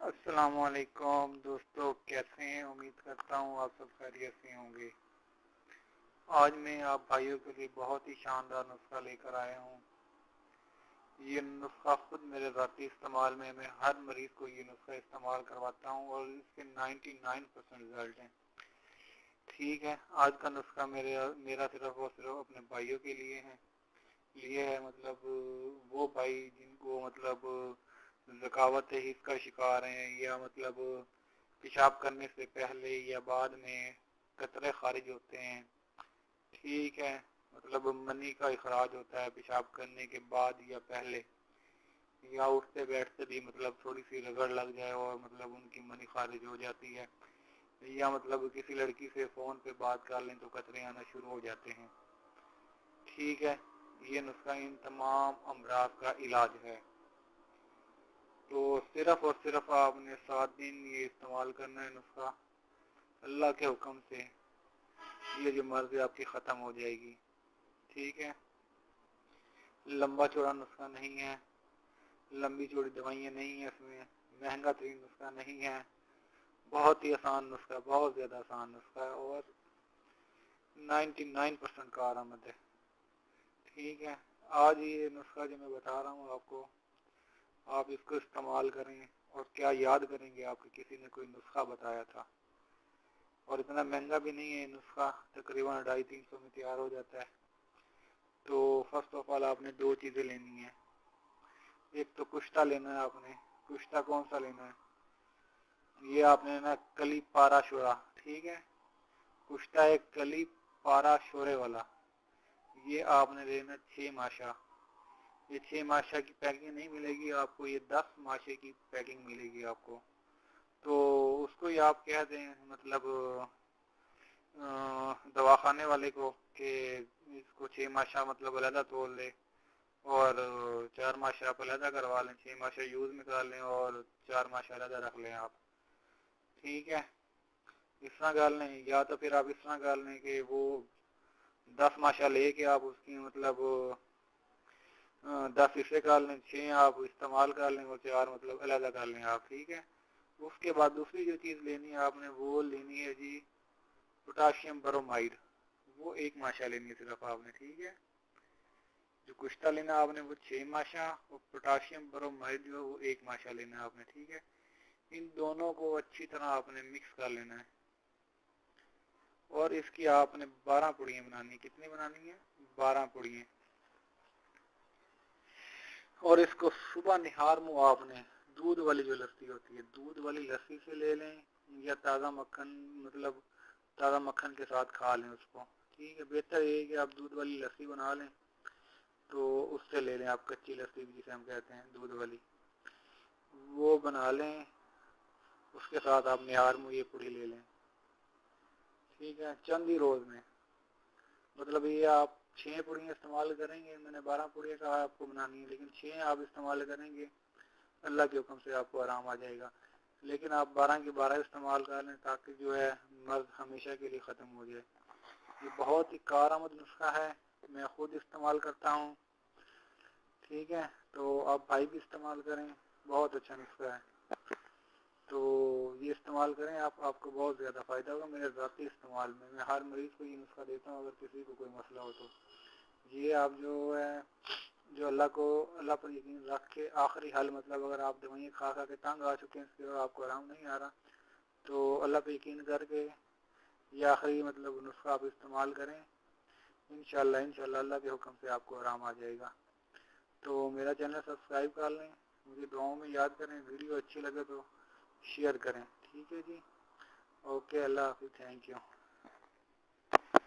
अस्सलामुअलैकुम दोस्तों, कैसे हैं? उम्मीद करता हूँ आप सब खैरियत से होंगे। आज मैं आप भाइयों के लिए बहुत ही शानदार नुस्खा लेकर आया हूँ। ये नुस्खा खुद मेरे ज़ाती इस्तेमाल में मैं हर मरीज को ये नुस्खा इस्तेमाल करवाता हूँ और इसके 99% रिजल्ट हैं। ठीक है, आज का नुस्खा मेरा सिर्फ और सिर्फ अपने भाइयों के लिए है। मतलब वो भाई जिनको मतलब ज़कावत हिस्स का शिकार हैं, या मतलब पेशाब करने से पहले या बाद में कतरे खारिज होते हैं। ठीक है, मतलब मनी का इखराज होता है पेशाब करने के बाद या पहले, या उठते बैठते भी मतलब थोड़ी सी रगड़ लग जाए और मतलब उनकी मनी खारिज हो जाती है, या मतलब किसी लड़की से फ़ोन पे बात कर लें तो कतरे आना शुरू हो जाते हैं। ठीक है, ये नुस्खा इन तमाम अमराज का इलाज है। तो सिर्फ और सिर्फ आपने 7 दिन ये इस्तेमाल करना है नुस्खा। अल्लाह के हुक्म से ये जो मर्ज है आपकी ख़त्म हो जाएगी। ठीक है, लंबा चौड़ा नुस्खा नहीं है, लंबी चौड़ी दवाइयाँ नहीं है इसमें, महंगा तरीन नुस्खा नहीं है। बहुत ही आसान नुस्खा, बहुत ज़्यादा आसान नुस्खा है और 99% कारआमद है। ठीक है, आज ये नुस्खा जो मैं बता रहा हूँ आपको, आप इसको इस्तेमाल करें और क्या याद करेंगे आपको किसी ने कोई नुस्खा बताया था। और इतना महंगा भी नहीं है नुस्खा, तकरीबन 250-300 में तैयार हो जाता है। तो फर्स्ट ऑफ ऑल आपने 2 चीज़ें लेनी है। एक तो कुश्ता लेना है आपने। कुश्ता कौन सा लेना है? ये आपने लेना है कली पारा शोरा। ठीक है, कुश्ता एक कली पारा शोरे वाला। ये आपने लेना 6 माशा। ये 6 माशा की पैकिंग नहीं मिलेगी आपको, ये 10 माशे की पैकिंग मिलेगी आपको। तो उसको ही आप कह दें मतलब दवाखाने वाले को कि इसको 6 माशा मतलब अलहदा तोल ले और 4 माशा आप अलहदा करवा लें, 6 माशा यूज़ में कर लें और 4 माशा अलहदा रख लें आप। ठीक है, इस तरह कर लें, या तो फिर आप इस तरह कर लें कि वो 10 माशा लेके आप उसकी मतलब 10 हिस्से कर लें, 6 आप इस्तेमाल कर लें और 4 मतलब अलहदा कर लें आप। ठीक है, उसके बाद दूसरी जो चीज़ लेनी है आपने, वो लेनी है जी पोटाशियम ब्रोमाइड। वो 1 माशा लेनी है सिर्फ आपने। ठीक है, जो कुश्ता लेना आपने वो 6 माशा और पोटाशियम ब्रोमाइड जो है वो 1 माशा लेना है आपने। ठीक है, इन दोनों को अच्छी तरह आपने मिक्स कर लेना है और इसकी आपने 12 पुड़ियाँ बनानी है। कितनी बनानी है? 12 पुड़ियाँ। और इसको सुबह निहार मुँह आपने दूध वाली जो लस्सी होती है, दूध वाली लस्सी से ले लें, या ताज़ा मक्खन मतलब ताज़ा मक्खन के साथ खा लें उसको। ठीक है, बेहतर ये है कि आप दूध वाली लस्सी बना लें तो उससे ले लें आप, कच्ची लस्सी जिसे हम कहते हैं दूध वाली, वो बना लें। उसके साथ आप निहार मुँह ये पुड़ी ले लें। ठीक है, चंद ही रोज़ में, मतलब ये आप 6 पुड़ियाँ इस्तेमाल करेंगे। मैंने 12 पुड़ियाँ कहा आपको बनानी है, लेकिन 6 आप इस्तेमाल करेंगे, अल्लाह के हुक्म से आपको आराम आ जाएगा। लेकिन आप 12 की 12 इस्तेमाल कर लें ताकि जो है मर्ज हमेशा के लिए ख़त्म हो जाए। ये बहुत ही कारआमद नुस्खा है, मैं खुद इस्तेमाल करता हूँ। ठीक है, तो आप भाई भी इस्तेमाल करें, बहुत अच्छा नुस्खा है। तो ये इस्तेमाल करें आप, आपको बहुत ज़्यादा फ़ायदा होगा। मेरे ज़ाती इस्तेमाल में मैं हर मरीज़ को ये नुस्खा देता हूँ, अगर किसी को कोई मसला हो तो। ये आप जो है, जो अल्लाह पर यकीन रख के आखिरी हल, मतलब अगर आप दवाइयाँ खा खा के तंग आ चुके हैं इसके और आपको आराम नहीं आ रहा, तो अल्लाह पर यकीन करके ये आखिरी मतलब नुस्खा आप इस्तेमाल करें। इंशाल्लाह अल्लाह के हुक्म से आपको आराम आ जाएगा। तो मेरा चैनल सब्सक्राइब कर लें, मुझे दुआओं में याद करें, वीडियो अच्छी लगे तो शेयर करें। ठीक है जी, ओके, अल्लाह हाफिज़, थैंक यू।